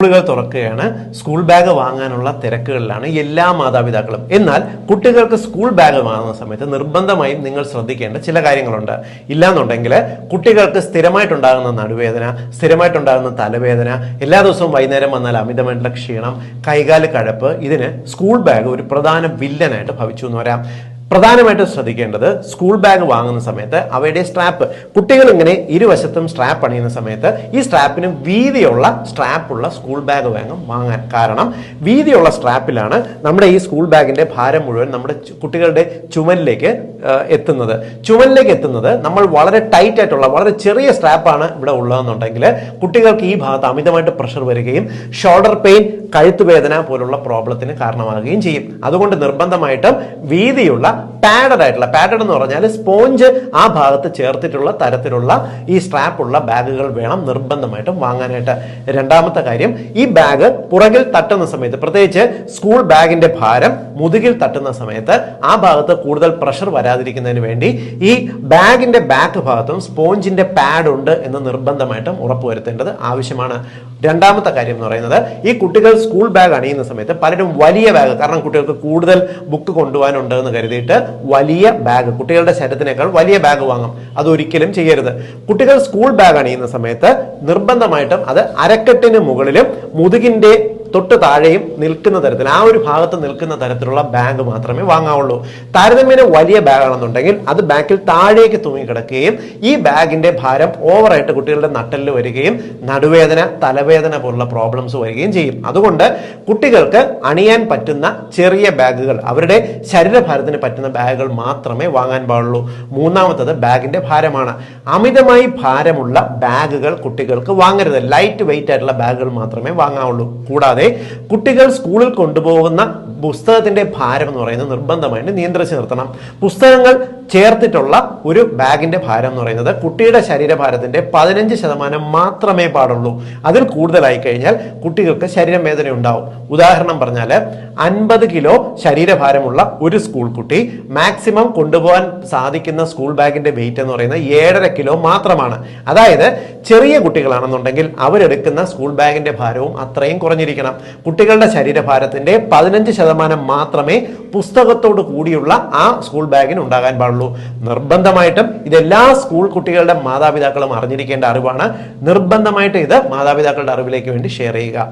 സ്കൂളുകൾ തുറക്കുകയാണ്. School bag വാങ്ങാനുള്ള തിരക്കുകളിലാണ് എല്ലാ മാതാപിതാക്കളും. എന്നാൽ കുട്ടികൾക്ക് സ്കൂൾ ബാഗ് വാങ്ങുന്ന സമയത്ത് നിർബന്ധമായും നിങ്ങൾ ശ്രദ്ധിക്കേണ്ട ചില കാര്യങ്ങളുണ്ട്. ഇല്ലാന്നുണ്ടെങ്കിൽ കുട്ടികൾക്ക് സ്ഥിരമായിട്ടുണ്ടാകുന്ന നടുവേദന, സ്ഥിരമായിട്ടുണ്ടാകുന്ന തലവേദന, എല്ലാ ദിവസവും വൈകുന്നേരം വന്നാൽ അമിതമായിട്ടുള്ള ക്ഷീണം, കൈകാല് കഴപ്പ്, ഇതിന് സ്കൂൾ ബാഗ് ഒരു പ്രധാന വില്ലനായിട്ട് ഭവിച്ചു എന്ന് വരാം. പ്രധാനമായിട്ടും ശ്രദ്ധിക്കേണ്ടത് സ്കൂൾ ബാഗ് വാങ്ങുന്ന സമയത്ത് അവയുടെ സ്ട്രാപ്പ്, കുട്ടികൾ ഇങ്ങനെ ഇരുവശത്തും സ്ട്രാപ്പ് അണിയുന്ന സമയത്ത് ഈ സ്ട്രാപ്പിന് വീതിയുള്ള സ്ട്രാപ്പുള്ള സ്കൂൾ ബാഗ് വാങ്ങാൻ. കാരണം വീതിയുള്ള സ്ട്രാപ്പിലാണ് നമ്മുടെ ഈ സ്കൂൾ ബാഗിന്റെ ഭാരം മുഴുവൻ നമ്മുടെ കുട്ടികളുടെ ചുമലിലേക്ക് എത്തുന്നത്. നമ്മൾ വളരെ ടൈറ്റ് ആയിട്ടുള്ള വളരെ ചെറിയ സ്ട്രാപ്പാണ് ഇവിടെ ഉള്ളതെന്നുണ്ടെങ്കിൽ കുട്ടികൾക്ക് ഈ ഭാഗത്ത് അമിതമായിട്ട് പ്രഷർ വരികയും ഷോൾഡർ പെയിൻ, കഴുത്തുവേദന പോലുള്ള പ്രോബ്ലത്തിന് കാരണമാകുകയും ചെയ്യും. അതുകൊണ്ട് നിർബന്ധമായിട്ടും വീതിയുള്ള പാഡഡ് എന്ന് പറഞ്ഞാൽ സ്പോഞ്ച് ആ ഭാഗത്ത് ചേർത്തിട്ടുള്ള തരത്തിലുള്ള ഈ സ്ട്രാപ്പ് ഉള്ള ബാഗുകൾ വേണം നിർബന്ധമായിട്ടും വാങ്ങാനായിട്ട്. രണ്ടാമത്തെ കാര്യം, ഈ ബാഗ് പുറകിൽ തട്ടുന്ന സമയത്ത്, പ്രത്യേകിച്ച് സ്കൂൾ ബാഗിന്റെ ഭാരം മുതുകിൽ തട്ടുന്ന സമയത്ത് ആ ഭാഗത്ത് കൂടുതൽ പ്രഷർ വരാതിരിക്കുന്നതിന് വേണ്ടി ഈ ബാഗിന്റെ ബാക്ക് ഭാഗത്തും സ്പോഞ്ചിന്റെ പാഡ് ഉണ്ട് എന്ന് നിർബന്ധമായിട്ടും ഉറപ്പുവരുത്തേണ്ടത് ആവശ്യമാണ്. രണ്ടാമത്തെ കാര്യം എന്ന് പറയുന്നത്, ഈ കുട്ടികൾ സ്കൂൾ ബാഗ് അണിയുന്ന സമയത്ത് പലരും വലിയ ബാഗ്, കാരണം കുട്ടികൾക്ക് കൂടുതൽ ബുക്ക് കൊണ്ടുപോകാനുണ്ട് എന്ന് കരുതിയിട്ട് വലിയ ബാഗ്, കുട്ടികളുടെ ശരീരത്തിനേക്കാൾ വലിയ ബാഗ് വാങ്ങും. അതൊരിക്കലും ചെയ്യരുത്. കുട്ടികൾ സ്കൂൾ ബാഗ് അണിയുന്ന സമയത്ത് നിർബന്ധമായിട്ടും അത് അരക്കെട്ടിന് മുകളിലും മുതുകിന്റെ തൊട്ട് താഴെയും നിൽക്കുന്ന തരത്തിൽ, ആ ഒരു ഭാഗത്ത് നിൽക്കുന്ന തരത്തിലുള്ള ബാഗ് മാത്രമേ വാങ്ങാവുള്ളൂ. താരതമ്യേന വലിയ ബാഗാണെന്നുണ്ടെങ്കിൽ അത് ബാക്കിൽ താഴേക്ക് തൂങ്ങിക്കിടക്കുകയും ഈ ബാഗിന്റെ ഭാരം ഓവറായിട്ട് കുട്ടികളുടെ നട്ടലിൽ വരികയും നടുവേദന, തലവേദന പോലുള്ള പ്രോബ്ലംസ് വരികയും ചെയ്യും. അതുകൊണ്ട് കുട്ടികൾക്ക് അണിയാൻ പറ്റുന്ന ചെറിയ ബാഗുകൾ, അവരുടെ ശരീരഭാരത്തിന് പറ്റുന്ന ബാഗുകൾ മാത്രമേ വാങ്ങാൻ പാടുള്ളൂ. മൂന്നാമത്തത് ബാഗിന്റെ ഭാരമാണ്. അമിതമായി ഭാരമുള്ള ബാഗുകൾ കുട്ടികൾക്ക് വാങ്ങരുത്. ലൈറ്റ് വെയിറ്റ് ആയിട്ടുള്ള ബാഗുകൾ മാത്രമേ വാങ്ങാവുള്ളൂ. കൂടാതെ കുട്ടികൾ സ്കൂളിൽ കൊണ്ടുപോകുന്ന പുസ്തകത്തിന്റെ ഭാരം എന്ന് പറയുന്നത് നിർബന്ധമായിട്ട് നിയന്ത്രിച്ച് നിർത്തണം. പുസ്തകങ്ങൾ ചേർത്തിട്ടുള്ള ഒരു ബാഗിന്റെ ഭാരം എന്ന് പറയുന്നത് കുട്ടിയുടെ ശരീരഭാരത്തിന്റെ 15% മാത്രമേ പാടുള്ളൂ. അതിൽ കൂടുതലായി കഴിഞ്ഞാൽ കുട്ടികൾക്ക് ശരീരവേദന ഉണ്ടാവും. ഉദാഹരണം പറഞ്ഞാൽ 50 കിലോ ശരീരഭാരമുള്ള ഒരു സ്കൂൾ കുട്ടി മാക്സിമം കൊണ്ടുപോകാൻ സാധിക്കുന്ന സ്കൂൾ ബാഗിന്റെ വെയിറ്റ് എന്ന് പറയുന്നത് 7.5 കിലോ മാത്രമാണ്. അതായത് ചെറിയ കുട്ടികളാണെന്നുണ്ടെങ്കിൽ അവരെടുക്കുന്ന സ്കൂൾ ബാഗിന്റെ ഭാരവും അത്രയും കുറഞ്ഞിരിക്കണം. കുട്ടികളുടെ ശരീരഭാരത്തിന്റെ 15% മാത്രമേ പുസ്തകത്തോട് കൂടിയുള്ള ആ സ്കൂൾ ബാഗിന് ഉണ്ടാകാൻ പാടുള്ളൂ. നിർബന്ധമായിട്ടും ഇതെല്ലാ സ്കൂൾ കുട്ടികളുടെ മാതാപിതാക്കളും അറിഞ്ഞിരിക്കേണ്ട അറിവാണ്. നിർബന്ധമായിട്ട് ഇത് മാതാപിതാക്കളുടെ അറിവിലേക്ക് വേണ്ടി ഷെയർ ചെയ്യുക.